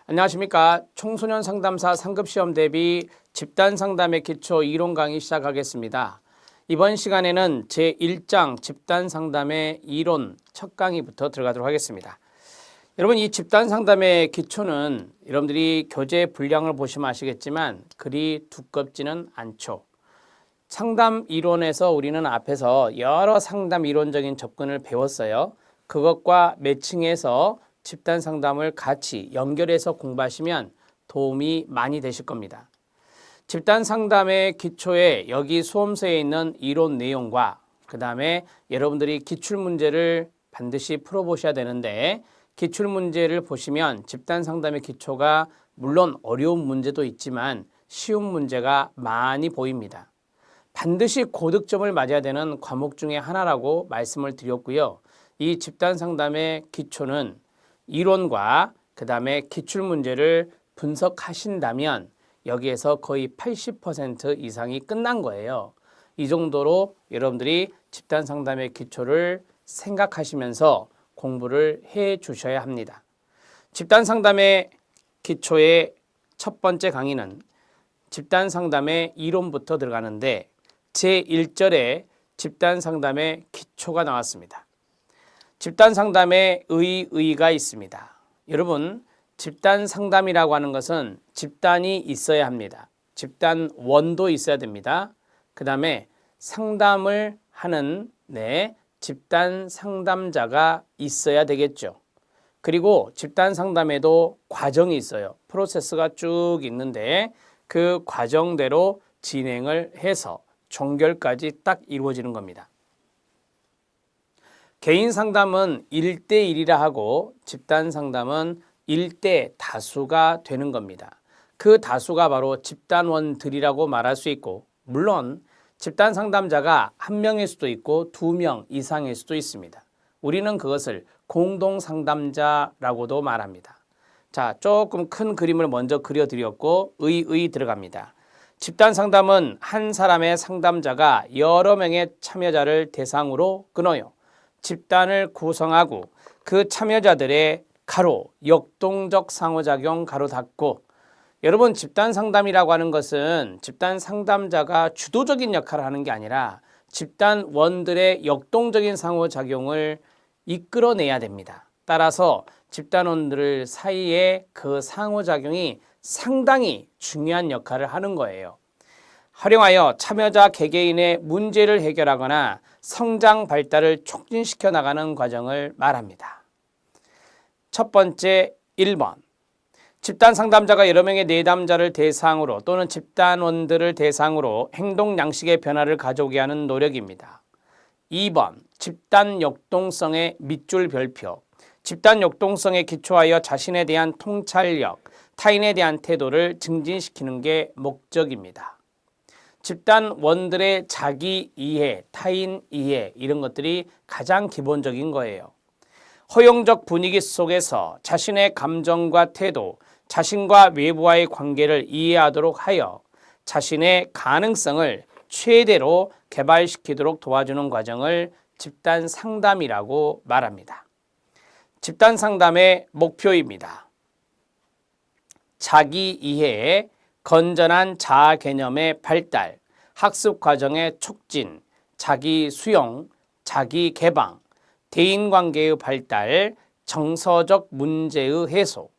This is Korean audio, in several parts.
안녕하십니까. 청소년 상담사 상급시험 대비 집단상담의 기초 이론 강의 시작하겠습니다. 이번 시간에는 제1장 집단상담의 이론 첫 강의부터 들어가도록 하겠습니다. 여러분, 이 집단상담의 기초는 여러분들이 교재 분량을 보시면 아시겠지만 그리 두껍지는 않죠. 상담 이론에서 우리는 앞에서 여러 상담 이론적인 접근을 배웠어요. 그것과 매칭해서 집단 상담을 같이 연결해서 공부하시면 도움이 많이 되실 겁니다. 집단 상담의 기초에 여기 수험서에 있는 이론 내용과 그 다음에 여러분들이 기출문제를 반드시 풀어보셔야 되는데, 기출문제를 보시면 집단 상담의 기초가 물론 어려운 문제도 있지만 쉬운 문제가 많이 보입니다. 반드시 고득점을 맞아야 되는 과목 중에 하나라고 말씀을 드렸고요. 이 집단 상담의 기초는 이론과 그 다음에 기출문제를 분석하신다면 여기에서 거의 80% 이상이 끝난 거예요. 이 정도로 여러분들이 집단 상담의 기초를 생각하시면서 공부를 해 주셔야 합니다. 집단 상담의 기초의 첫 번째 강의는 집단 상담의 이론부터 들어가는데 제1절에 집단 상담의 기초가 나왔습니다. 집단 상담에 의의가 있습니다. 여러분, 집단 상담이라고 하는 것은 집단이 있어야 합니다. 집단원도 있어야 됩니다. 그 다음에 상담을 하는 집단 상담자가 있어야 되겠죠. 그리고 집단 상담에도 과정이 있어요. 프로세스가 쭉 있는데 그 과정대로 진행을 해서 종결까지 딱 이루어지는 겁니다. 개인 상담은 1대1이라 하고 집단 상담은 1대 다수가 되는 겁니다. 그 다수가 바로 집단원들이라고 말할 수 있고, 물론 집단 상담자가 1명일 수도 있고 2명 이상일 수도 있습니다. 우리는 그것을 공동 상담자라고도 말합니다. 자, 조금 큰 그림을 먼저 그려드렸고 들어갑니다. 집단 상담은 한 사람의 상담자가 여러 명의 참여자를 대상으로 끊어요. 집단을 구성하고 그 참여자들의 역동적 상호작용 닫고, 여러분, 집단 상담이라고 하는 것은 집단 상담자가 주도적인 역할을 하는 게 아니라 집단원들의 역동적인 상호작용을 이끌어내야 됩니다. 따라서 집단원들 사이에 그 상호작용이 상당히 중요한 역할을 하는 거예요. 활용하여 참여자 개개인의 문제를 해결하거나 성장 발달을 촉진시켜 나가는 과정을 말합니다. 첫 번째 1번. 집단 상담자가 여러 명의 내담자를 대상으로 또는 집단원들을 대상으로 행동 양식의 변화를 가져오게 하는 노력입니다. 2번. 집단 역동성의 밑줄 별표. 집단 역동성에 기초하여 자신에 대한 통찰력, 타인에 대한 태도를 증진시키는 게 목적입니다. 집단원들의 자기 이해, 타인 이해, 이런 것들이 가장 기본적인 거예요. 허용적 분위기 속에서 자신의 감정과 태도, 자신과 외부와의 관계를 이해하도록 하여 자신의 가능성을 최대로 개발시키도록 도와주는 과정을 집단 상담이라고 말합니다. 집단 상담의 목표입니다. 자기 이해에 건전한 자아 개념의 발달, 학습 과정의 촉진, 자기 수용, 자기 개방, 대인관계의 발달, 정서적 문제의 해소,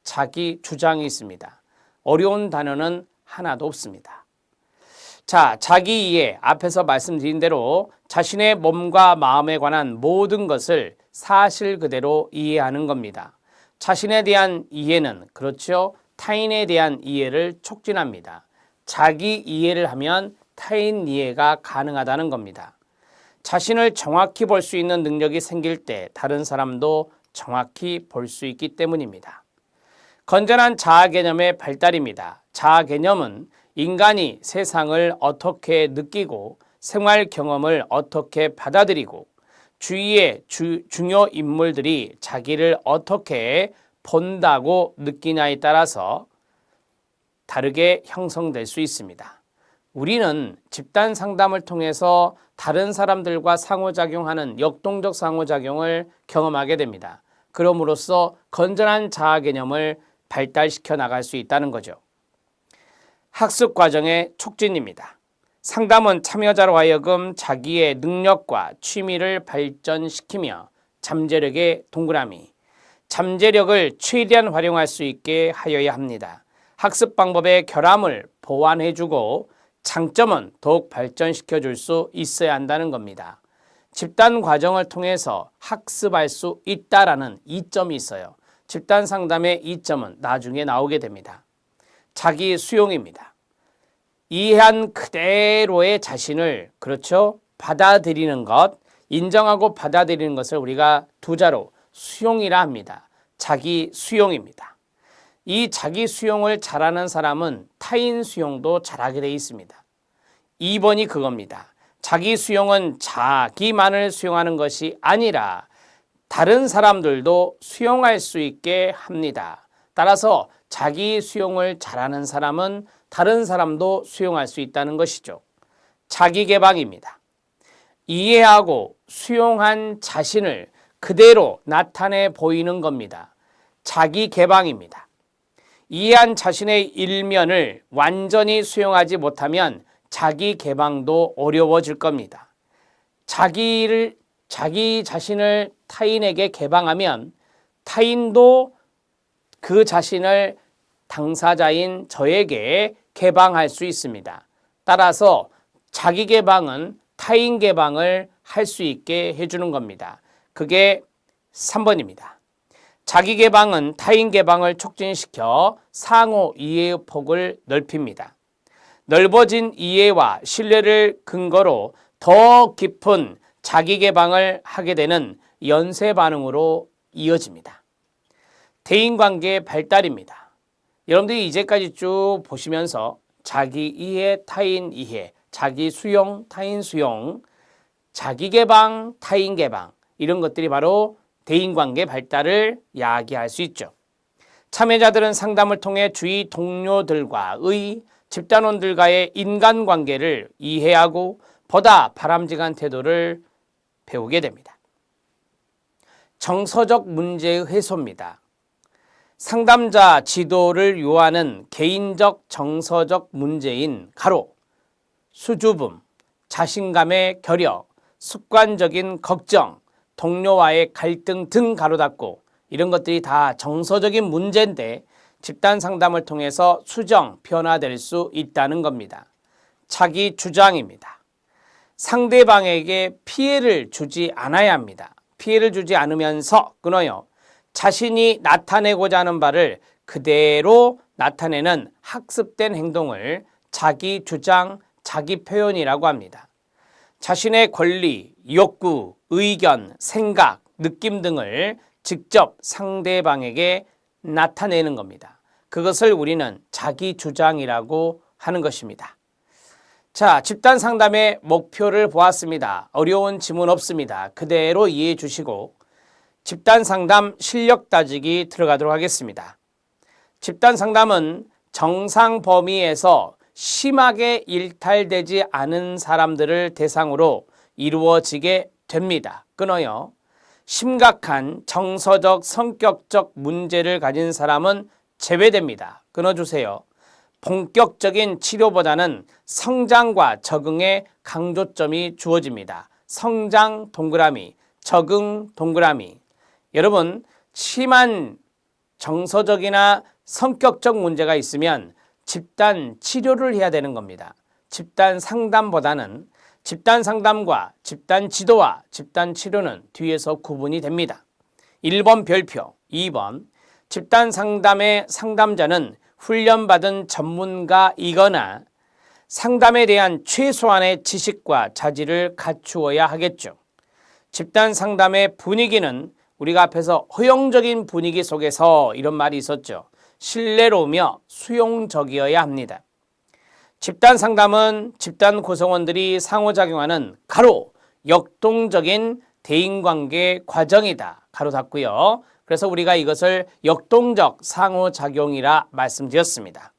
자기 주장이 있습니다. 어려운 단어는 하나도 없습니다. 자, 자기 이해, 앞에서 말씀드린 대로 자신의 몸과 마음에 관한 모든 것을 사실 그대로 이해하는 겁니다. 자신에 대한 이해는, 그렇죠, 타인에 대한 이해를 촉진합니다. 자기 이해를 하면 타인 이해가 가능하다는 겁니다. 자신을 정확히 볼 수 있는 능력이 생길 때 다른 사람도 정확히 볼 수 있기 때문입니다. 건전한 자아 개념의 발달입니다. 자아 개념은 인간이 세상을 어떻게 느끼고 생활 경험을 어떻게 받아들이고 주위의 중요 인물들이 자기를 어떻게 본다고 느끼냐에 따라서 다르게 형성될 수 있습니다. 우리는 집단 상담을 통해서 다른 사람들과 상호작용하는 역동적 상호작용을 경험하게 됩니다. 그럼으로써 건전한 자아 개념을 발달시켜 나갈 수 있다는 거죠. 학습 과정의 촉진입니다. 상담은 참여자로 하여금 자기의 능력과 취미를 발전시키며 잠재력의 동그라미, 잠재력을 최대한 활용할 수 있게 하여야 합니다. 학습 방법의 결함을 보완해주고 장점은 더욱 발전시켜 줄 수 있어야 한다는 겁니다. 집단 과정을 통해서 학습할 수 있다라는 이점이 있어요. 집단 상담의 이점은 나중에 나오게 됩니다. 자기 수용입니다. 이해한 그대로의 자신을 그렇죠? 받아들이는 것, 인정하고 받아들이는 것을 우리가 두 자로 수용이라 합니다. 자기 수용입니다. 이 자기 수용을 잘하는 사람은 타인 수용도 잘하게 되어 있습니다. 2번이 그겁니다. 자기 수용은 자기만을 수용하는 것이 아니라 다른 사람들도 수용할 수 있게 합니다. 따라서 자기 수용을 잘하는 사람은 다른 사람도 수용할 수 있다는 것이죠. 자기 개방입니다. 이해하고 수용한 자신을 그대로 나타내 보이는 겁니다. 자기 개방입니다. 이해한 자신의 일면을 완전히 수용하지 못하면 자기 개방도 어려워질 겁니다. 자기 자신을 타인에게 개방하면 타인도 그 자신을 당사자인 저에게 개방할 수 있습니다. 따라서 자기 개방은 타인 개방을 할 수 있게 해주는 겁니다. 그게 3번입니다. 자기 개방은 타인 개방을 촉진시켜 상호 이해의 폭을 넓힙니다. 넓어진 이해와 신뢰를 근거로 더 깊은 자기 개방을 하게 되는 연쇄 반응으로 이어집니다. 대인관계 발달입니다. 여러분들이 이제까지 쭉 보시면서 자기 이해, 타인 이해, 자기 수용, 타인 수용, 자기 개방, 타인 개방 이런 것들이 바로 대인관계 발달을 야기할 수 있죠. 참여자들은 상담을 통해 주위 동료들과의 집단원들과의 인간관계를 이해하고 보다 바람직한 태도를 배우게 됩니다. 정서적 문제의 해소입니다. 상담자 지도를 요하는 개인적 정서적 문제인 가로, 수줍음, 자신감의 결여, 습관적인 걱정, 동료와의 갈등 등 가로 닫고 이런 것들이 다 정서적인 문제인데 집단 상담을 통해서 수정, 변화될 수 있다는 겁니다. 자기 주장입니다. 상대방에게 피해를 주지 않아야 합니다. 피해를 주지 않으면서 끊어요. 자신이 나타내고자 하는 바를 그대로 나타내는 학습된 행동을 자기 주장, 자기 표현이라고 합니다. 자신의 권리, 욕구, 의견, 생각, 느낌 등을 직접 상대방에게 나타내는 겁니다. 그것을 우리는 자기 주장이라고 하는 것입니다. 자, 집단 상담의 목표를 보았습니다. 어려운 지문 없습니다. 그대로 이해해 주시고 집단 상담 실력 따지기 들어가도록 하겠습니다. 집단 상담은 정상 범위에서 심하게 일탈되지 않은 사람들을 대상으로 이루어지게 됩니다. 끊어요. 심각한 정서적, 성격적 문제를 가진 사람은 제외됩니다. 끊어주세요. 본격적인 치료보다는 성장과 적응에 강조점이 주어집니다. 성장 동그라미, 적응 동그라미. 여러분, 심한 정서적이나 성격적 문제가 있으면 집단 치료를 해야 되는 겁니다. 집단 상담보다는 집단 상담과 집단 지도와 집단 치료는 뒤에서 구분이 됩니다. 1번 별표, 2번 집단 상담의 상담자는 훈련받은 전문가이거나 상담에 대한 최소한의 지식과 자질을 갖추어야 하겠죠. 집단 상담의 분위기는 우리가 앞에서 허용적인 분위기 속에서 이런 말이 있었죠. 신뢰로우며 수용적이어야 합니다. 집단 상담은 집단 구성원들이 상호작용하는 가로 역동적인 대인관계 과정이다. 가로 닫고요. 그래서 우리가 이것을 역동적 상호작용이라 말씀드렸습니다.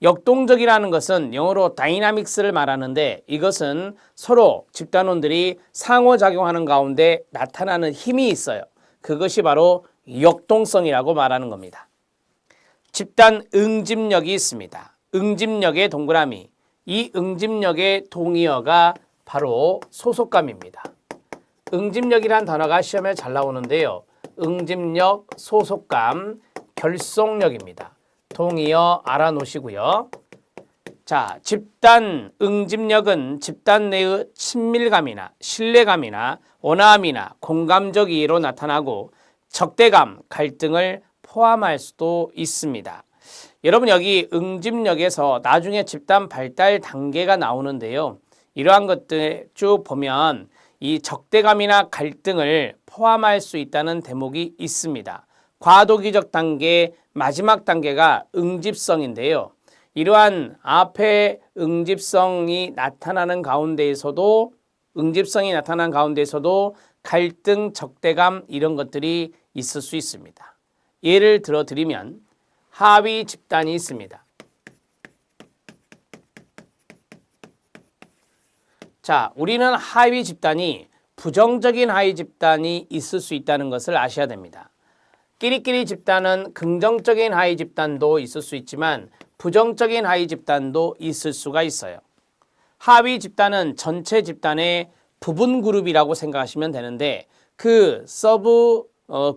역동적이라는 것은 영어로 다이나믹스를 말하는데 이것은 서로 집단원들이 상호작용하는 가운데 나타나는 힘이 있어요. 그것이 바로 역동성이라고 말하는 겁니다. 집단 응집력이 있습니다. 응집력의 동그라미. 이 응집력의 동의어가 바로 소속감입니다. 응집력이란 단어가 시험에 잘 나오는데요. 응집력, 소속감, 결속력입니다. 동의어 알아놓으시고요. 자, 집단 응집력은 집단 내의 친밀감이나 신뢰감이나 원함이나 공감적 이해로 나타나고 적대감, 갈등을 포함할 수도 있습니다. 여러분 여기 응집력에서 나중에 집단 발달 단계가 나오는데요. 이러한 것들 쭉 보면 이 적대감이나 갈등을 포함할 수 있다는 대목이 있습니다. 과도기적 단계, 마지막 단계가 응집성인데요. 이러한 앞에 응집성이 나타나는 가운데에서도 갈등, 적대감 이런 것들이 있을 수 있습니다. 예를 들어 드리면 하위 집단이 있습니다. 자, 우리는 하위 집단이 부정적인 하위 집단이 있을 수 있다는 것을 아셔야 됩니다. 끼리끼리 집단은 긍정적인 하위 집단도 있을 수 있지만 부정적인 하위 집단도 있을 수가 있어요. 하위 집단은 전체 집단의 부분 그룹이라고 생각하시면 되는데 그 서브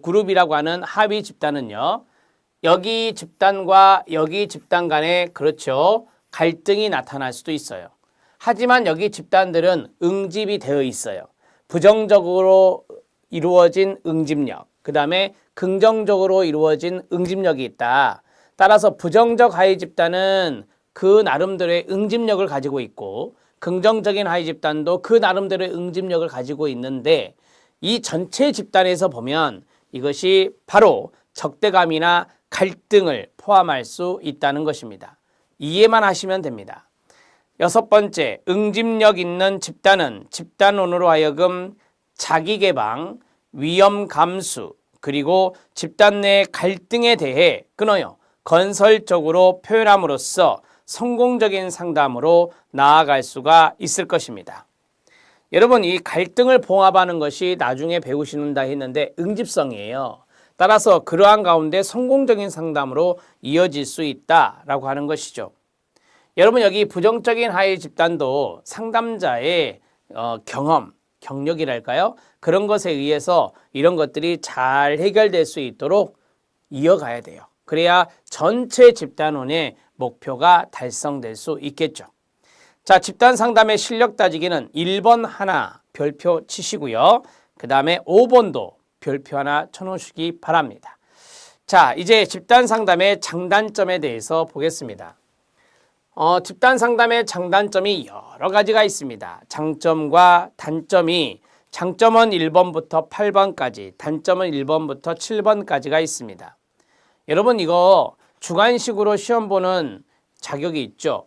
그룹이라고 하는 하위 집단은요. 여기 집단과 여기 집단 간에 그렇죠. 갈등이 나타날 수도 있어요. 하지만 여기 집단들은 응집이 되어 있어요. 부정적으로 이루어진 응집력, 그 다음에 긍정적으로 이루어진 응집력이 있다. 따라서 부정적 하위 집단은 그 나름대로의 응집력을 가지고 있고 긍정적인 하위 집단도 그 나름대로의 응집력을 가지고 있는데 이 전체 집단에서 보면 이것이 바로 적대감이나 갈등을 포함할 수 있다는 것입니다. 이해만 하시면 됩니다. 6번째, 응집력 있는 집단은 집단원으로 하여금 자기개방, 위험 감수, 그리고 집단 내 갈등에 대해 끊어요. 건설적으로 표현함으로써 성공적인 상담으로 나아갈 수가 있을 것입니다. 여러분 이 갈등을 봉합하는 것이 나중에 배우신다 했는데 응집성이에요. 따라서 그러한 가운데 성공적인 상담으로 이어질 수 있다라고 하는 것이죠. 여러분 여기 부정적인 하위 집단도 상담자의 경험, 경력이랄까요? 그런 것에 의해서 이런 것들이 잘 해결될 수 있도록 이어가야 돼요. 그래야 전체 집단원의 목표가 달성될 수 있겠죠. 자, 집단 상담의 실력 따지기는 1번 하나 별표 치시고요. 그 다음에 5번도 별표 하나 쳐놓으시기 바랍니다. 자, 이제 집단 상담의 장단점에 대해서 보겠습니다. 집단 상담의 장단점이 여러 가지가 있습니다. 장점과 단점이 장점은 1번부터 8번까지, 단점은 1번부터 7번까지가 있습니다. 여러분 이거 주관식으로 시험 보는 자격이 있죠.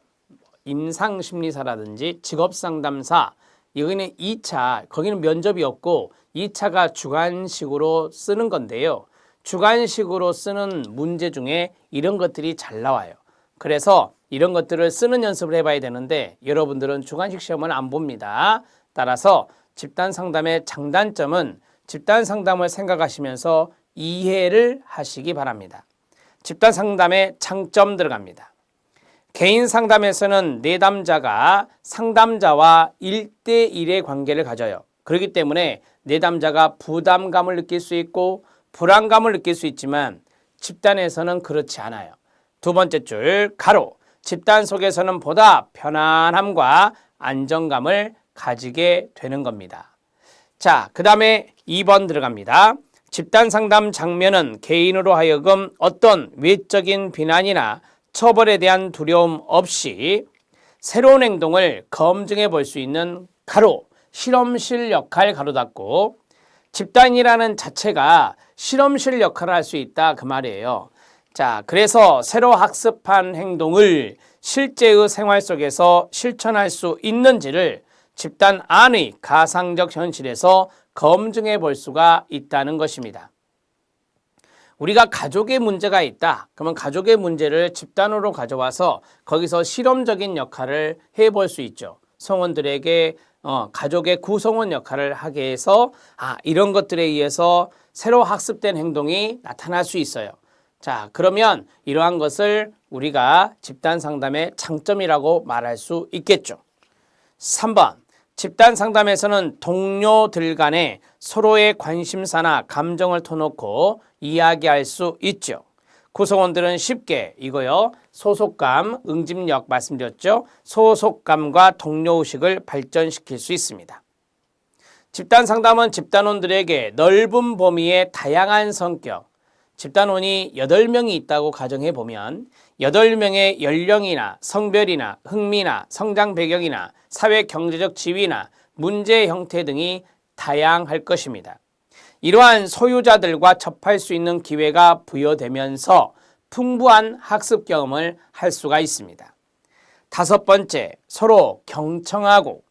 임상심리사라든지 직업상담사, 여기는 2차, 거기는 면접이 없고 2차가 주관식으로 쓰는 건데요. 주관식으로 쓰는 문제 중에 이런 것들이 잘 나와요. 그래서 이런 것들을 쓰는 연습을 해봐야 되는데 여러분들은 주관식 시험을 안 봅니다. 따라서 집단 상담의 장단점은 집단 상담을 생각하시면서 이해를 하시기 바랍니다. 집단 상담의 장점 들어갑니다. 개인 상담에서는 내담자가 상담자와 1대1의 관계를 가져요. 그렇기 때문에 내담자가 부담감을 느낄 수 있고 불안감을 느낄 수 있지만 집단에서는 그렇지 않아요. 두 번째 줄 가로, 집단 속에서는 보다 편안함과 안정감을 가지게 되는 겁니다. 자, 그 다음에 2번 들어갑니다. 집단 상담 장면은 개인으로 하여금 어떤 외적인 비난이나 처벌에 대한 두려움 없이 새로운 행동을 검증해 볼 수 있는 가로, 실험실 역할 가로 닫고, 집단이라는 자체가 실험실 역할을 할 수 있다 그 말이에요. 자, 그래서 새로 학습한 행동을 실제의 생활 속에서 실천할 수 있는지를 집단 안의 가상적 현실에서 검증해 볼 수가 있다는 것입니다. 우리가 가족의 문제가 있다. 그러면 가족의 문제를 집단으로 가져와서 거기서 실험적인 역할을 해볼 수 있죠. 성원들에게 가족의 구성원 역할을 하게 해서 이런 것들에 의해서 새로 학습된 행동이 나타날 수 있어요. 자, 그러면 이러한 것을 우리가 집단 상담의 장점이라고 말할 수 있겠죠. 3번, 집단 상담에서는 동료들 간에 서로의 관심사나 감정을 터놓고 이야기할 수 있죠. 구성원들은 쉽게 이거요. 소속감, 응집력 말씀드렸죠. 소속감과 동료의식을 발전시킬 수 있습니다. 집단 상담은 집단원들에게 넓은 범위의 다양한 성격, 집단원이 8명이 있다고 가정해 보면 8명의 연령이나 성별이나 흥미나 성장 배경이나 사회 경제적 지위나 문제 형태 등이 다양할 것입니다. 이러한 소유자들과 접할 수 있는 기회가 부여되면서 풍부한 학습 경험을 할 수가 있습니다. 5번째, 서로 경청하고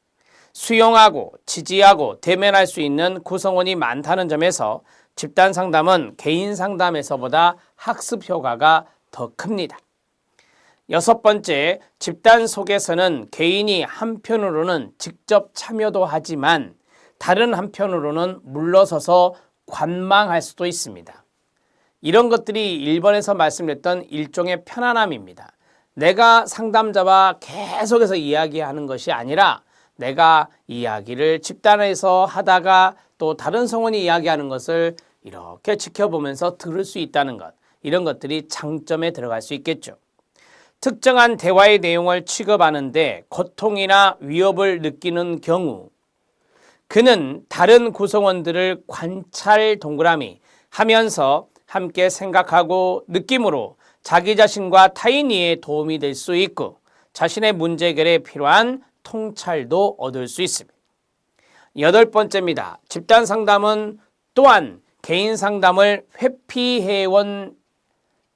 수용하고 지지하고 대면할 수 있는 구성원이 많다는 점에서 집단 상담은 개인 상담에서보다 학습 효과가 더 큽니다. 6번째, 집단 속에서는 개인이 한편으로는 직접 참여도 하지만 다른 한편으로는 물러서서 관망할 수도 있습니다. 이런 것들이 1번에서 말씀드렸던 일종의 편안함입니다. 내가 상담자와 계속해서 이야기하는 것이 아니라 내가 이야기를 집단에서 하다가 또 다른 성원이 이야기하는 것을 이렇게 지켜보면서 들을 수 있다는 것, 이런 것들이 장점에 들어갈 수 있겠죠. 특정한 대화의 내용을 취급하는데 고통이나 위협을 느끼는 경우 그는 다른 구성원들을 관찰 동그라미 하면서 함께 생각하고 느낌으로 자기 자신과 타인 이해에 도움이 될 수 있고 자신의 문제 해결에 필요한 통찰도 얻을 수 있습니다. 8번째입니다. 집단 상담은 또한 개인 상담을 회피해온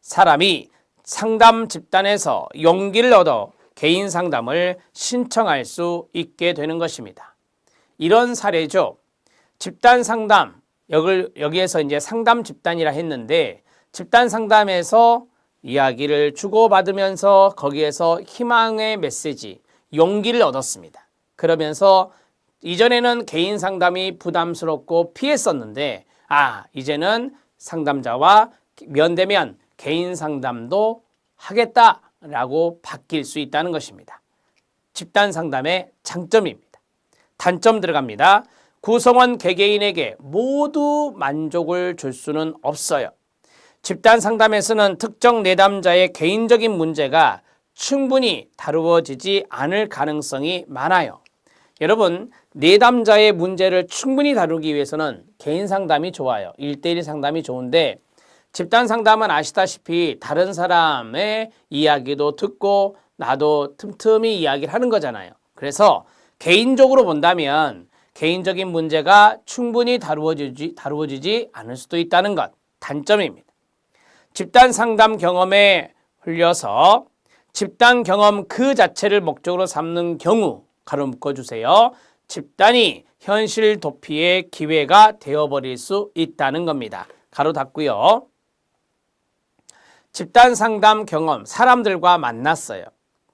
사람이 상담 집단에서 용기를 얻어 개인 상담을 신청할 수 있게 되는 것입니다. 이런 사례죠. 집단 상담, 여기에서 이제 상담 집단이라 했는데 집단 상담에서 이야기를 주고받으면서 거기에서 희망의 메시지, 용기를 얻었습니다. 그러면서 이전에는 개인 상담이 부담스럽고 피했었는데 이제는 상담자와 면대면 개인 상담도 하겠다라고 바뀔 수 있다는 것입니다. 집단 상담의 장점입니다. 단점 들어갑니다. 구성원 개개인에게 모두 만족을 줄 수는 없어요. 집단 상담에서는 특정 내담자의 개인적인 문제가 충분히 다루어지지 않을 가능성이 많아요. 여러분, 내담자의 문제를 충분히 다루기 위해서는 개인 상담이 좋아요. 1대1 상담이 좋은데 집단 상담은 아시다시피 다른 사람의 이야기도 듣고 나도 틈틈이 이야기를 하는 거잖아요. 그래서 개인적으로 본다면 개인적인 문제가 충분히 다루어지지 않을 수도 있다는 것, 단점입니다. 집단 상담 경험에 흘려서 집단 경험 그 자체를 목적으로 삼는 경우 가로 묶어주세요. 집단이 현실 도피의 기회가 되어버릴 수 있다는 겁니다. 가로 닫고요. 집단 상담 경험, 사람들과 만났어요.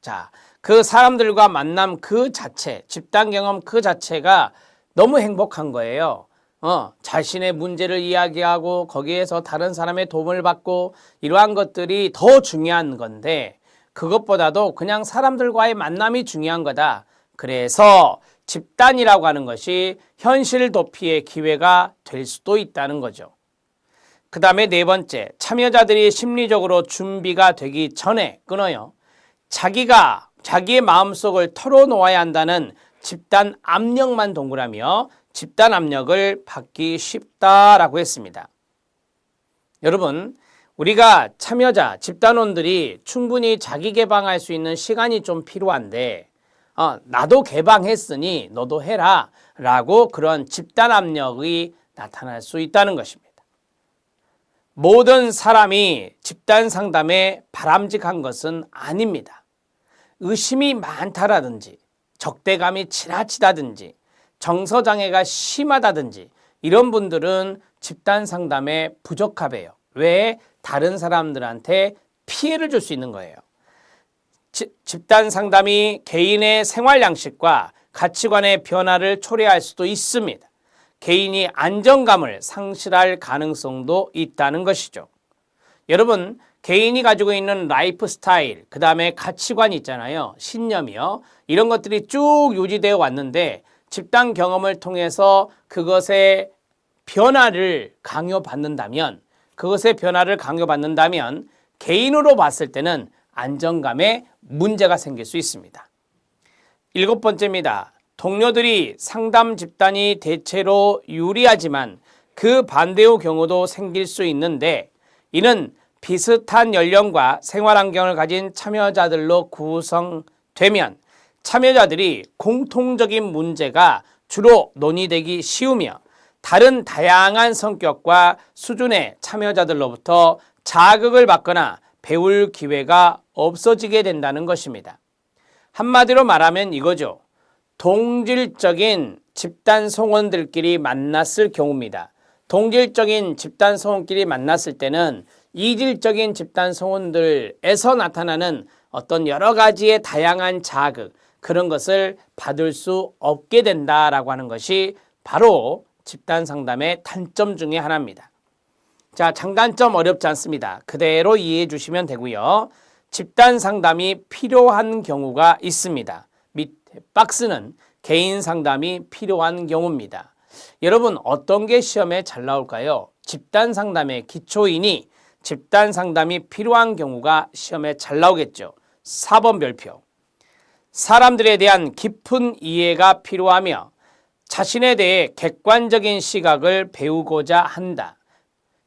자, 그 사람들과 만남 그 자체, 집단 경험 그 자체가 너무 행복한 거예요. 자신의 문제를 이야기하고 거기에서 다른 사람의 도움을 받고 이러한 것들이 더 중요한 건데 그것보다도 그냥 사람들과의 만남이 중요한 거다. 그래서 집단이라고 하는 것이 현실 도피의 기회가 될 수도 있다는 거죠. 그 다음에 4번째, 참여자들이 심리적으로 준비가 되기 전에 끊어요. 자기의 마음속을 털어놓아야 한다는 집단 압력만 동그라며 집단 압력을 받기 쉽다라고 했습니다. 여러분, 우리가 참여자, 집단원들이 충분히 자기 개방할 수 있는 시간이 좀 필요한데 나도 개방했으니 너도 해라 라고 그런 집단 압력이 나타날 수 있다는 것입니다. 모든 사람이 집단 상담에 바람직한 것은 아닙니다. 의심이 많다라든지 적대감이 지나치다든지 정서장애가 심하다든지 이런 분들은 집단 상담에 부적합해요. 왜? 다른 사람들한테 피해를 줄 수 있는 거예요. 집단 상담이 개인의 생활 양식과 가치관의 변화를 초래할 수도 있습니다. 개인이 안정감을 상실할 가능성도 있다는 것이죠. 여러분, 개인이 가지고 있는 라이프 스타일, 그 다음에 가치관이 있잖아요. 신념이요. 이런 것들이 쭉 유지되어 왔는데 집단 경험을 통해서 그것의 변화를 강요받는다면 개인으로 봤을 때는 안정감에 문제가 생길 수 있습니다. 7번째입니다. 동료들이 상담 집단이 대체로 유리하지만 그 반대의 경우도 생길 수 있는데 이는 비슷한 연령과 생활 환경을 가진 참여자들로 구성되면 참여자들이 공통적인 문제가 주로 논의되기 쉬우며 다른 다양한 성격과 수준의 참여자들로부터 자극을 받거나 배울 기회가 없어지게 된다는 것입니다. 한마디로 말하면 이거죠. 동질적인 집단 성원들끼리 만났을 경우입니다. 동질적인 집단 성원끼리 만났을 때는 이질적인 집단 성원들에서 나타나는 어떤 여러 가지의 다양한 자극, 그런 것을 받을 수 없게 된다라고 하는 것이 바로 집단 상담의 단점 중에 하나입니다. 자, 장단점 어렵지 않습니다. 그대로 이해해 주시면 되고요. 집단 상담이 필요한 경우가 있습니다. 밑에 박스는 개인 상담이 필요한 경우입니다. 여러분, 어떤 게 시험에 잘 나올까요? 집단 상담의 기초이니 집단 상담이 필요한 경우가 시험에 잘 나오겠죠. 4번 별표. 사람들에 대한 깊은 이해가 필요하며 자신에 대해 객관적인 시각을 배우고자 한다.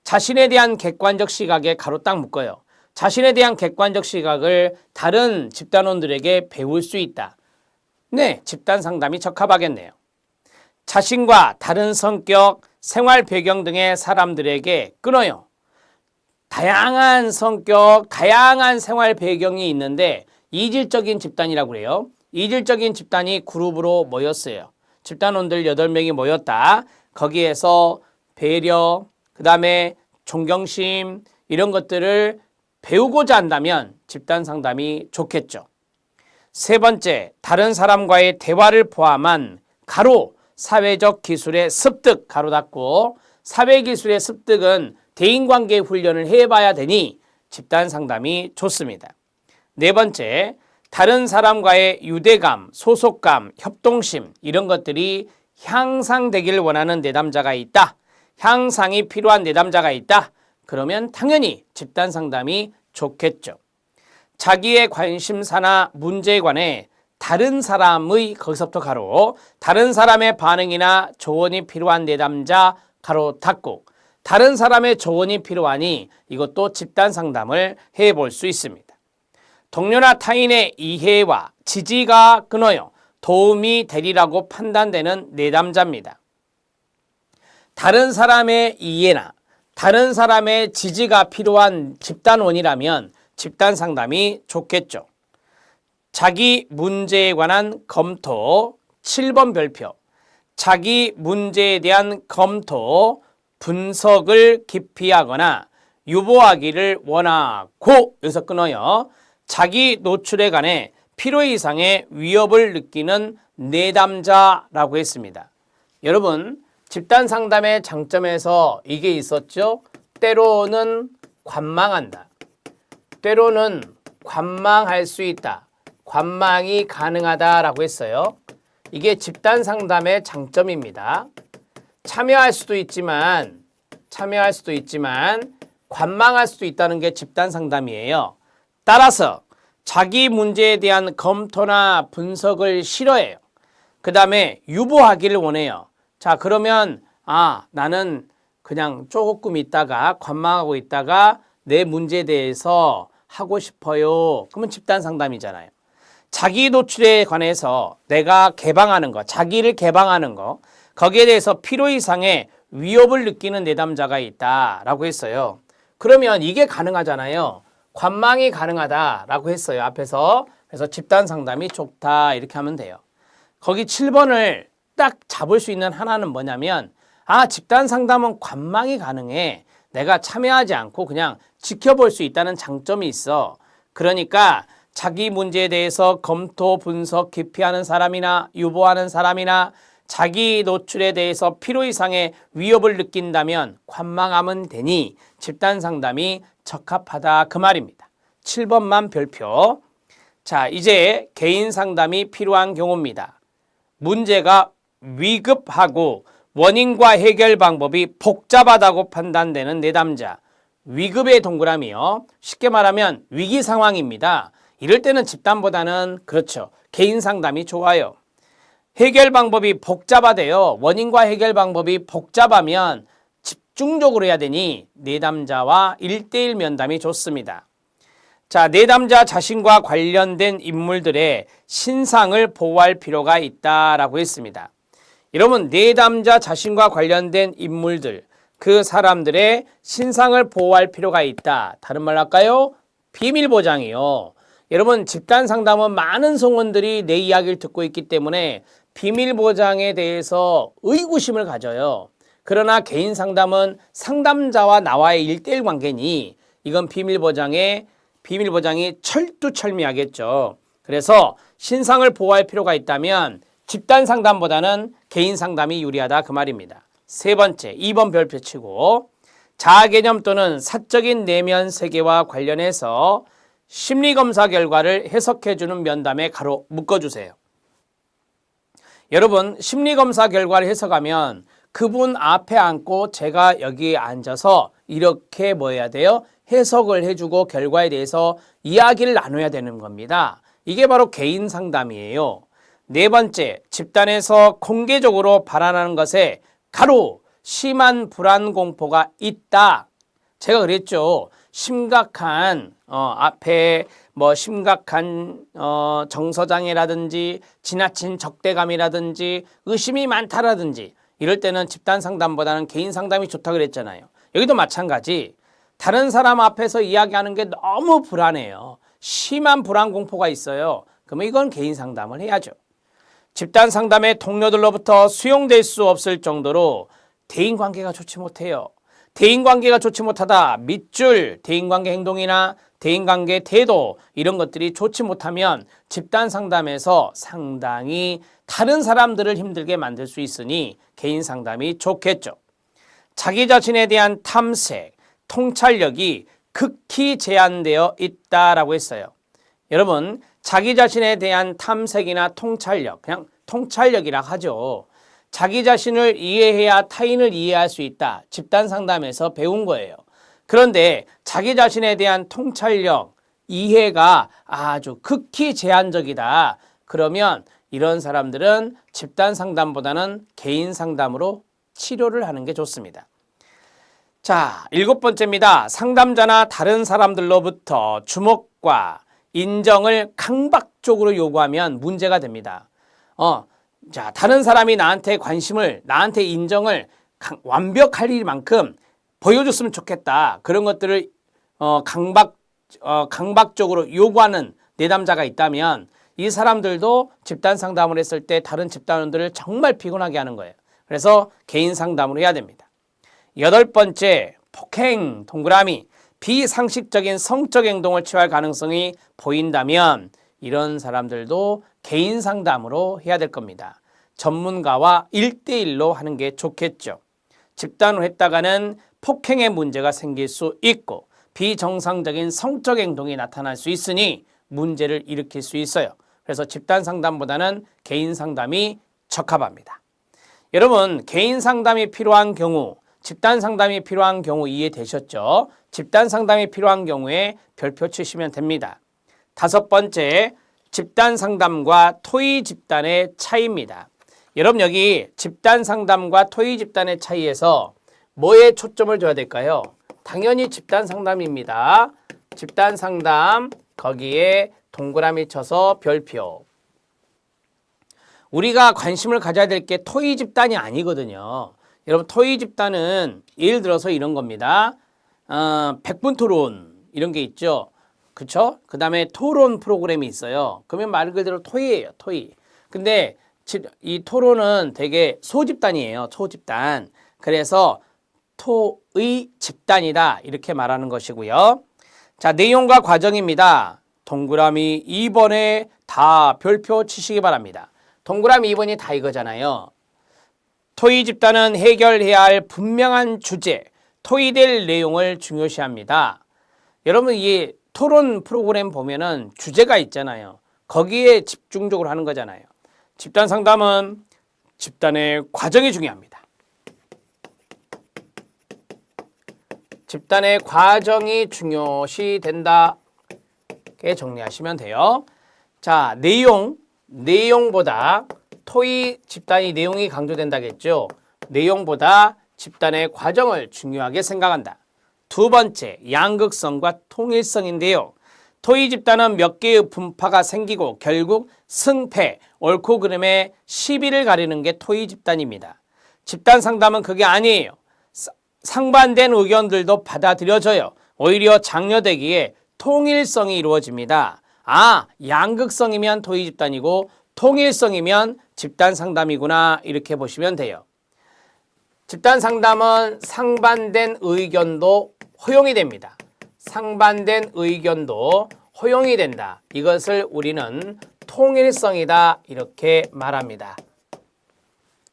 자신에 대한 객관적 시각에 가로 딱 묶어요. 자신에 대한 객관적 시각을 다른 집단원들에게 배울 수 있다. 네, 집단 상담이 적합하겠네요. 자신과 다른 성격, 생활 배경 등의 사람들에게 끊어요. 다양한 성격, 다양한 생활 배경이 있는데 이질적인 집단이라고 그래요. 이질적인 집단이 그룹으로 모였어요. 집단원들 8명이 모였다. 거기에서 배려, 그 다음에 존경심 이런 것들을 배우고자 한다면 집단 상담이 좋겠죠. 3번째, 다른 사람과의 대화를 포함한 가로 사회적 기술의 습득 가로 닫고 사회기술의 습득은 대인관계 훈련을 해봐야 되니 집단 상담이 좋습니다. 4번째, 다른 사람과의 유대감, 소속감, 협동심 이런 것들이 향상되기를 원하는 내담자가 있다. 향상이 필요한 내담자가 있다. 그러면 당연히 집단 상담이 좋겠죠. 자기의 관심사나 문제에 관해 다른 사람의 거기서부터 가로 다른 사람의 반응이나 조언이 필요한 내담자 가로 닫고 다른 사람의 조언이 필요하니 이것도 집단 상담을 해볼 수 있습니다. 동료나 타인의 이해와 지지가 끊어요. 도움이 되리라고 판단되는 내담자입니다. 다른 사람의 이해나 다른 사람의 지지가 필요한 집단원이라면 집단 상담이 좋겠죠. 자기 문제에 관한 검토 7번 별표. 자기 문제에 대한 검토, 분석을 깊이 하거나 유보하기를 원하고 여기서 끊어요. 자기 노출에 관해 필요 이상의 위협을 느끼는 내담자라고 했습니다. 여러분, 집단 상담의 장점에서 이게 있었죠. 때로는 관망한다. 때로는 관망할 수 있다. 관망이 가능하다라고 했어요. 이게 집단 상담의 장점입니다. 참여할 수도 있지만 관망할 수도 있다는 게 집단 상담이에요. 따라서 자기 문제에 대한 검토나 분석을 싫어해요. 그 다음에 유보하기를 원해요. 자, 그러면 나는 그냥 조금 있다가 관망하고 있다가 내 문제에 대해서 하고 싶어요. 그러면 집단 상담이잖아요. 자기 노출에 관해서 내가 개방하는 거, 자기를 개방하는 거, 거기에 대해서 필요 이상의 위협을 느끼는 내담자가 있다라고 했어요. 그러면 이게 가능하잖아요. 관망이 가능하다라고 했어요. 앞에서. 그래서 집단 상담이 좋다 이렇게 하면 돼요. 거기 7번을 딱 잡을 수 있는 하나는 뭐냐면 집단 상담은 관망이 가능해. 내가 참여하지 않고 그냥 지켜볼 수 있다는 장점이 있어. 그러니까 자기 문제에 대해서 검토, 분석 깊이 하는 사람이나 유보하는 사람이나 자기 노출에 대해서 필요 이상의 위협을 느낀다면 관망하면 되니 집단 상담이 적합하다 그 말입니다. 7번만 별표. 자, 이제 개인 상담이 필요한 경우입니다. 문제가 위급하고 원인과 해결 방법이 복잡하다고 판단되는 내담자. 위급의 동그라미요. 쉽게 말하면 위기 상황입니다. 이럴 때는 집단보다는 그렇죠. 개인 상담이 좋아요. 해결 방법이 복잡하대요. 원인과 해결 방법이 복잡하면 집중적으로 해야 되니 내담자와 1대1 면담이 좋습니다. 자, 내담자 자신과 관련된 인물들의 신상을 보호할 필요가 있다라고 했습니다. 여러분, 내담자 자신과 관련된 인물들, 그 사람들의 신상을 보호할 필요가 있다. 다른 말로 할까요? 비밀 보장이요. 여러분, 집단 상담은 많은 성원들이 내 이야기를 듣고 있기 때문에 비밀 보장에 대해서 의구심을 가져요. 그러나 개인 상담은 상담자와 나와의 1대1 관계니 이건 비밀 보장이 철두철미하겠죠. 그래서 신상을 보호할 필요가 있다면 집단 상담보다는 개인 상담이 유리하다 그 말입니다. 세 번째, 2번 별표 치고 자아 개념 또는 사적인 내면 세계와 관련해서 심리검사 결과를 해석해주는 면담에 가로 묶어주세요. 여러분, 심리검사 결과를 해석하면 그분 앞에 앉고 제가 여기에 앉아서 이렇게 뭐 해야 돼요? 해석을 해주고 결과에 대해서 이야기를 나눠야 되는 겁니다. 이게 바로 개인 상담이에요. 네 번째, 집단에서 공개적으로 발언하는 것에 가로 심한 불안 공포가 있다. 제가 그랬죠. 심각한 앞에 심각한 정서장애라든지 지나친 적대감이라든지 의심이 많다라든지 이럴 때는 집단 상담보다는 개인 상담이 좋다 그랬잖아요. 여기도 마찬가지. 다른 사람 앞에서 이야기하는 게 너무 불안해요. 심한 불안 공포가 있어요. 그러면 이건 개인 상담을 해야죠. 집단 상담의 동료들로부터 수용될 수 없을 정도로 대인관계가 좋지 못해요. 대인관계가 좋지 못하다. 밑줄, 대인관계 행동이나 대인관계 태도 이런 것들이 좋지 못하면 집단 상담에서 상당히 다른 사람들을 힘들게 만들 수 있으니 개인 상담이 좋겠죠. 자기 자신에 대한 탐색, 통찰력이 극히 제한되어 있다라고 했어요. 여러분, 자기 자신에 대한 탐색이나 통찰력, 그냥 통찰력이라 하죠. 자기 자신을 이해해야 타인을 이해할 수 있다. 집단 상담에서 배운 거예요. 그런데 자기 자신에 대한 통찰력, 이해가 아주 극히 제한적이다. 그러면 이런 사람들은 집단 상담보다는 개인 상담으로 치료를 하는 게 좋습니다. 자, 7번째입니다. 상담자나 다른 사람들로부터 주목과 인정을 강박적으로 요구하면 문제가 됩니다. 자, 다른 사람이 나한테 관심을, 나한테 인정을 완벽할 일만큼 보여줬으면 좋겠다. 그런 것들을 강박적으로 요구하는 내담자가 있다면 이 사람들도 집단 상담을 했을 때 다른 집단원들을 정말 피곤하게 하는 거예요. 그래서 개인 상담으로 해야 됩니다. 8번째, 폭행, 동그라미, 비상식적인 성적 행동을 취할 가능성이 보인다면 이런 사람들도 개인 상담으로 해야 될 겁니다. 전문가와 1대1로 하는 게 좋겠죠. 집단으로 했다가는 폭행의 문제가 생길 수 있고 비정상적인 성적 행동이 나타날 수 있으니 문제를 일으킬 수 있어요. 그래서 집단 상담보다는 개인 상담이 적합합니다. 여러분, 개인 상담이 필요한 경우, 집단 상담이 필요한 경우 이해되셨죠? 집단 상담이 필요한 경우에 별표 치시면 됩니다. 5번째, 집단 상담과 토의 집단의 차이입니다. 여러분, 여기 집단 상담과 토의 집단의 차이에서 뭐에 초점을 둬야 될까요? 당연히 집단 상담입니다. 집단 상담, 거기에 동그라미 쳐서 별표. 우리가 관심을 가져야 될 게 토의 집단이 아니거든요. 여러분, 토의 집단은 예를 들어서 이런 겁니다. 100분 토론 이런 게 있죠. 그렇죠? 그 다음에 토론 프로그램이 있어요. 그러면 말 그대로 토의예요. 토의. 근데 이 토론은 되게 소집단이에요. 소집단. 그래서 토의 집단이다 이렇게 말하는 것이고요. 자, 내용과 과정입니다. 동그라미 2번에 다 별표 치시기 바랍니다. 동그라미 2번이 다 이거잖아요. 토의 집단은 해결해야 할 분명한 주제, 토의될 내용을 중요시합니다. 여러분 이 토론 프로그램 보면은 주제가 있잖아요. 거기에 집중적으로 하는 거잖아요. 집단 상담은 집단의 과정이 중요합니다. 집단의 과정이 중요시된다. 이렇게 정리하시면 돼요. 자, 내용보다 토의 집단이 내용이 강조된다겠죠. 내용보다 집단의 과정을 중요하게 생각한다. 두 번째, 양극성과 통일성인데요. 토의 집단은 몇 개의 분파가 생기고 결국 승패, 옳고 그름의 시비를 가리는 게 토의 집단입니다. 집단 상담은 그게 아니에요. 상반된 의견들도 받아들여져요. 오히려 장려되기에 통일성이 이루어집니다. 양극성이면 토의 집단이고 통일성이면 집단 상담이구나 이렇게 보시면 돼요. 집단 상담은 상반된 의견도 허용이 됩니다. 상반된 의견도 허용이 된다. 이것을 우리는 통일성이다 이렇게 말합니다.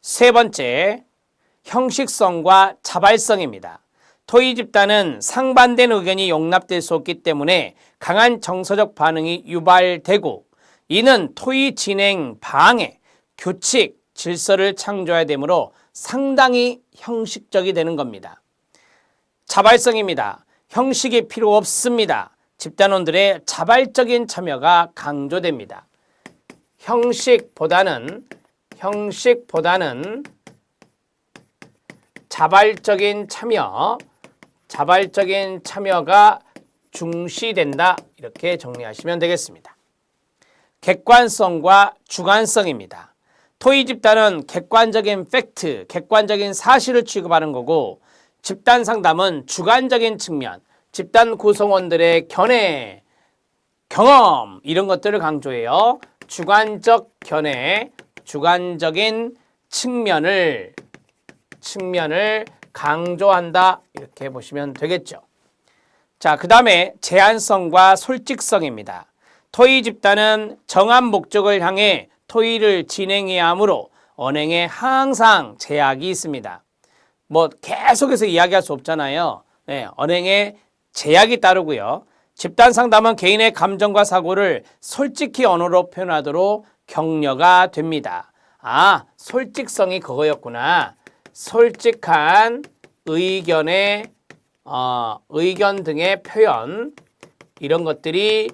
세 번째, 형식성과 자발성입니다. 토의 집단은 상반된 의견이 용납될 수 없기 때문에 강한 정서적 반응이 유발되고 이는 토의 진행 방해, 규칙, 질서를 창조해야 되므로 상당히 형식적이 되는 겁니다. 자발성입니다. 형식이 필요 없습니다. 집단원들의 자발적인 참여가 강조됩니다. 형식보다는 자발적인 참여가 중시된다. 이렇게 정리하시면 되겠습니다. 객관성과 주관성입니다. 토의 집단은 객관적인 팩트, 객관적인 사실을 취급하는 거고 집단 상담은 주관적인 측면, 집단 구성원들의 견해, 경험 이런 것들을 강조해요. 주관적 견해, 주관적인 측면을 강조한다. 이렇게 보시면 되겠죠. 자, 그 다음에 제한성과 솔직성입니다. 토의 집단은 정한 목적을 향해 토의를 진행해야 하므로 언행에 항상 제약이 있습니다. 계속해서 이야기할 수 없잖아요. 네, 언행에 제약이 따르고요. 집단 상담은 개인의 감정과 사고를 솔직히 언어로 표현하도록 격려가 됩니다. 솔직성이 그거였구나. 솔직한 의견 등의 표현 이런 것들이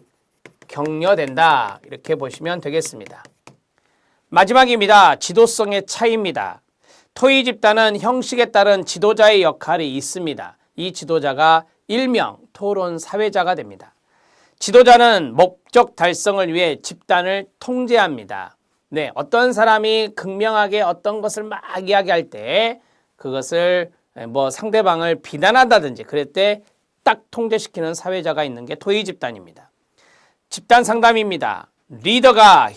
격려된다. 이렇게 보시면 되겠습니다. 마지막입니다. 지도성의 차이입니다. 토의 집단은 형식에 따른 지도자의 역할이 있습니다. 이 지도자가 일명 토론 사회자가 됩니다. 지도자는 목적 달성을 위해 집단을 통제합니다. 네, 어떤 사람이 극명하게 어떤 것을 막 이야기할 때 그것을 상대방을 비난한다든지 그럴 때 딱 통제시키는 사회자가 있는 게 토의 집단입니다. 집단 상담입니다. 리더가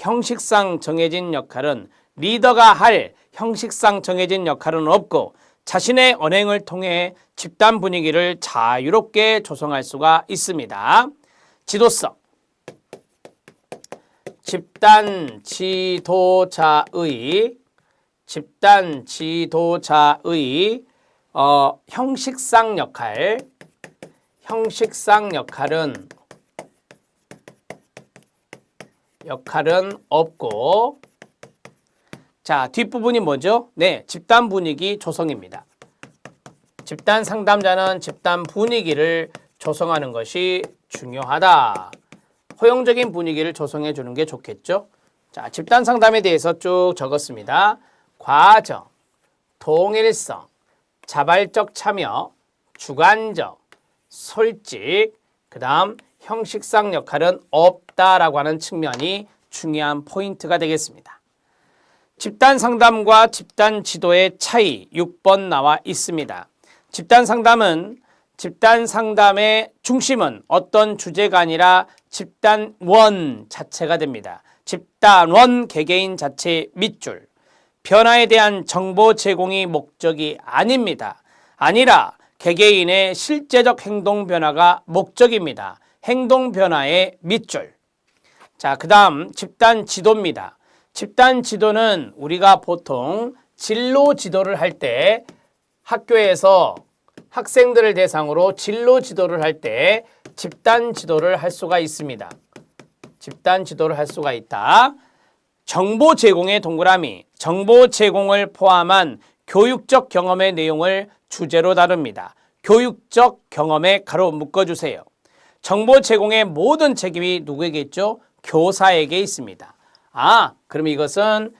할 형식상 정해진 역할은 없고 자신의 언행을 통해 집단 분위기를 자유롭게 조성할 수가 있습니다. 지도성. 집단 지도자의 형식상 역할은 없고 자, 뒷부분이 뭐죠? 네, 집단 분위기 조성입니다. 집단 상담자는 집단 분위기를 조성하는 것이 중요하다. 허용적인 분위기를 조성해 주는 게 좋겠죠? 자, 집단 상담에 대해서 쭉 적었습니다. 과정, 통일성, 자발적 참여, 주관적, 솔직, 그 다음 형식상 역할은 없다라고 하는 측면이 중요한 포인트가 되겠습니다. 집단 상담과 집단 지도의 차이 6번 나와 있습니다. 집단 상담의 중심은 어떤 주제가 아니라 집단원 자체가 됩니다. 집단원 개개인 자체의 밑줄. 변화에 대한 정보 제공이 목적이 아닙니다. 아니라 개개인의 실제적 행동 변화가 목적입니다. 행동 변화의 밑줄. 자, 그 다음 집단 지도입니다. 집단 지도는 우리가 보통 진로 지도를 할 때 학교에서 학생들을 대상으로 진로 지도를 할 때 집단 지도를 할 수가 있습니다. 집단 지도를 할 수가 있다. 정보 제공의 동그라미, 정보 제공을 포함한 교육적 경험의 내용을 주제로 다룹니다. 교육적 경험에 가로 묶어주세요. 정보 제공의 모든 책임이 누구에게 있죠? 교사에게 있습니다. 그럼 이것은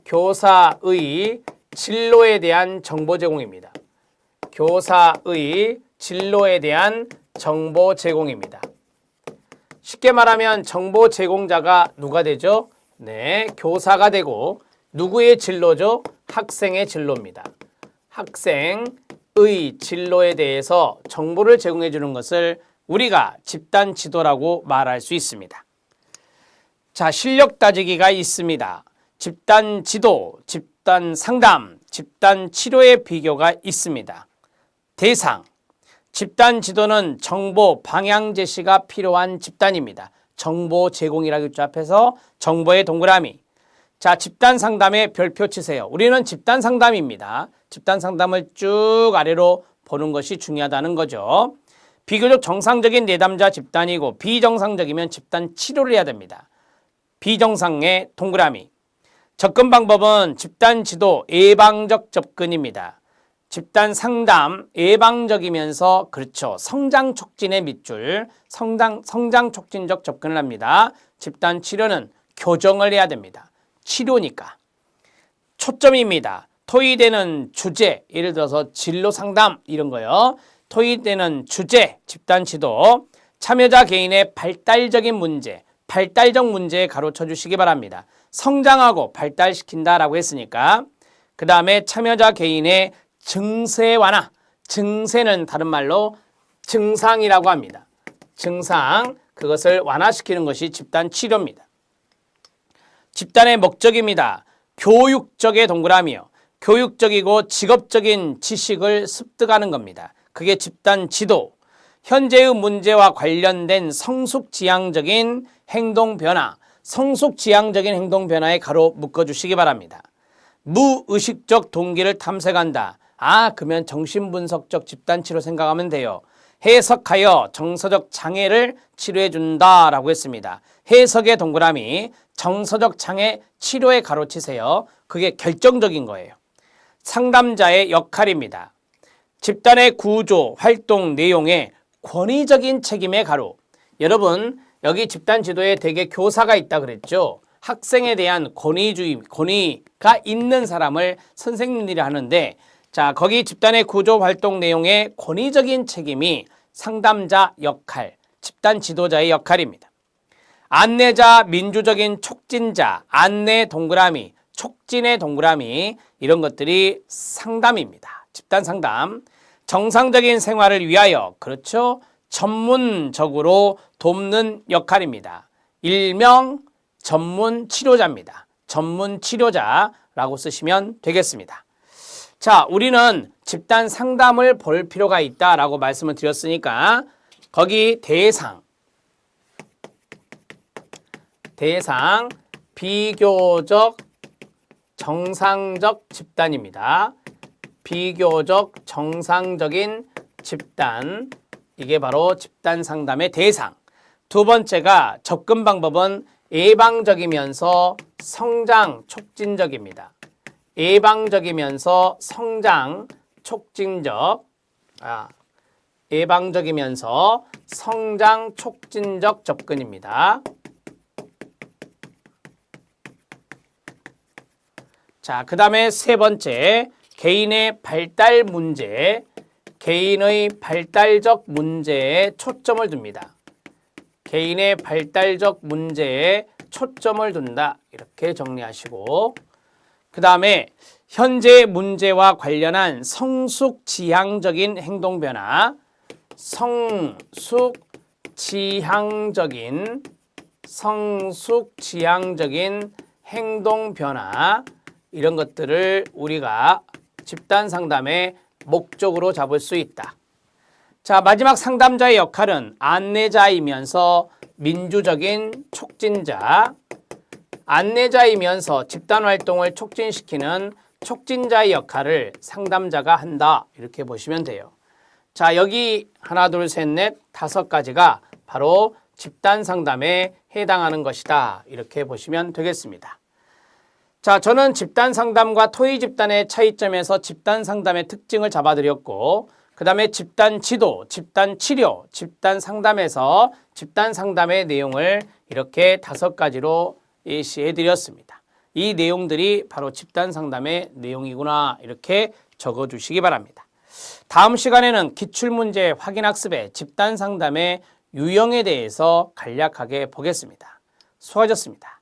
교사의 진로에 대한 정보 제공입니다. 교사의 진로에 대한 정보 제공입니다. 쉽게 말하면 정보 제공자가 누가 되죠? 네, 교사가 되고 누구의 진로죠? 학생의 진로입니다. 학생의 진로에 대해서 정보를 제공해 주는 것을 우리가 집단 지도라고 말할 수 있습니다. 자, 실력 따지기가 있습니다. 집단 지도, 집단 상담, 집단 치료의 비교가 있습니다. 대상, 집단 지도는 정보 방향 제시가 필요한 집단입니다. 정보 제공이라고 있죠. 앞에서 정보의 동그라미. 자, 집단 상담에 별표 치세요. 우리는 집단 상담입니다. 집단 상담을 쭉 아래로 보는 것이 중요하다는 거죠. 비교적 정상적인 내담자 집단이고 비정상적이면 집단 치료를 해야 됩니다. 비정상의 동그라미. 접근 방법은 집단 지도 예방적 접근입니다. 집단 상담 예방적이면서 그렇죠. 성장 촉진의 밑줄, 성장 촉진적 접근을 합니다. 집단 치료는 교정을 해야 됩니다. 치료니까. 초점입니다. 토의되는 주제, 예를 들어서 진로 상담 이런 거요. 토의되는 주제, 집단 지도, 참여자 개인의 발달적인 문제, 발달적 문제에 가로쳐 주시기 바랍니다. 성장하고 발달시킨다라고 했으니까. 그 다음에 참여자 개인의 증세 완화, 증세는 다른 말로 증상이라고 합니다. 증상, 그것을 완화시키는 것이 집단 치료입니다. 집단의 목적입니다. 교육적의 동그라미요. 교육적이고 직업적인 지식을 습득하는 겁니다. 그게 집단 지도. 현재의 문제와 관련된 성숙지향적인 행동 변화, 성숙지향적인 행동 변화에 가로 묶어주시기 바랍니다. 무의식적 동기를 탐색한다. 그러면 정신분석적 집단치료 생각하면 돼요. 해석하여 정서적 장애를 치료해준다라고 했습니다. 해석의 동그라미, 정서적 장애 치료에 가로치세요. 그게 결정적인 거예요. 상담자의 역할입니다. 집단의 구조, 활동, 내용에 권위적인 책임의 가로. 여러분, 여기 집단 지도에 대개 교사가 있다 그랬죠. 학생에 대한 권위가 있는 사람을 선생님들이 하는데, 자, 거기 집단의 구조, 활동, 내용에 권위적인 책임이 상담자 역할, 집단 지도자의 역할입니다. 안내자, 민주적인 촉진자, 안내 동그라미, 촉진의 동그라미, 이런 것들이 상담입니다. 집단 상담. 정상적인 생활을 위하여, 그렇죠? 전문적으로 돕는 역할입니다. 일명 전문 치료자입니다. 전문 치료자라고 쓰시면 되겠습니다. 자, 우리는 집단 상담을 볼 필요가 있다라고 말씀을 드렸으니까 거기 대상, 비교적 정상적 집단입니다. 비교적 정상적인 집단, 이게 바로 집단 상담의 대상. 두 번째가 접근 방법은 예방적이면서 성장 촉진적입니다. 예방적이면서 성장 촉진적, 예방적이면서 성장 촉진적 접근입니다. 자, 그 다음에 세 번째, 개인의 발달 문제, 개인의 발달적 문제에 초점을 둡니다. 개인의 발달적 문제에 초점을 둔다. 이렇게 정리하시고, 그 다음에 현재 문제와 관련한 성숙지향적인 행동 변화, 성숙지향적인 행동 변화, 이런 것들을 우리가 집단 상담의 목적으로 잡을 수 있다. 자, 마지막 상담자의 역할은 안내자이면서 민주적인 촉진자, 안내자이면서 집단 활동을 촉진시키는 촉진자의 역할을 상담자가 한다. 이렇게 보시면 돼요. 자, 여기 하나, 둘, 셋, 넷, 5가지가 바로 집단 상담에 해당하는 것이다. 이렇게 보시면 되겠습니다. 자, 저는 집단 상담과 토의 집단의 차이점에서 집단 상담의 특징을 잡아드렸고, 그 다음에 집단 지도, 집단 치료, 집단 상담에서 집단 상담의 내용을 이렇게 5가지로 예시해드렸습니다. 이 내용들이 바로 집단 상담의 내용이구나 이렇게 적어주시기 바랍니다. 다음 시간에는 기출문제 확인학습의 집단 상담의 유형에 대해서 간략하게 보겠습니다. 수고하셨습니다.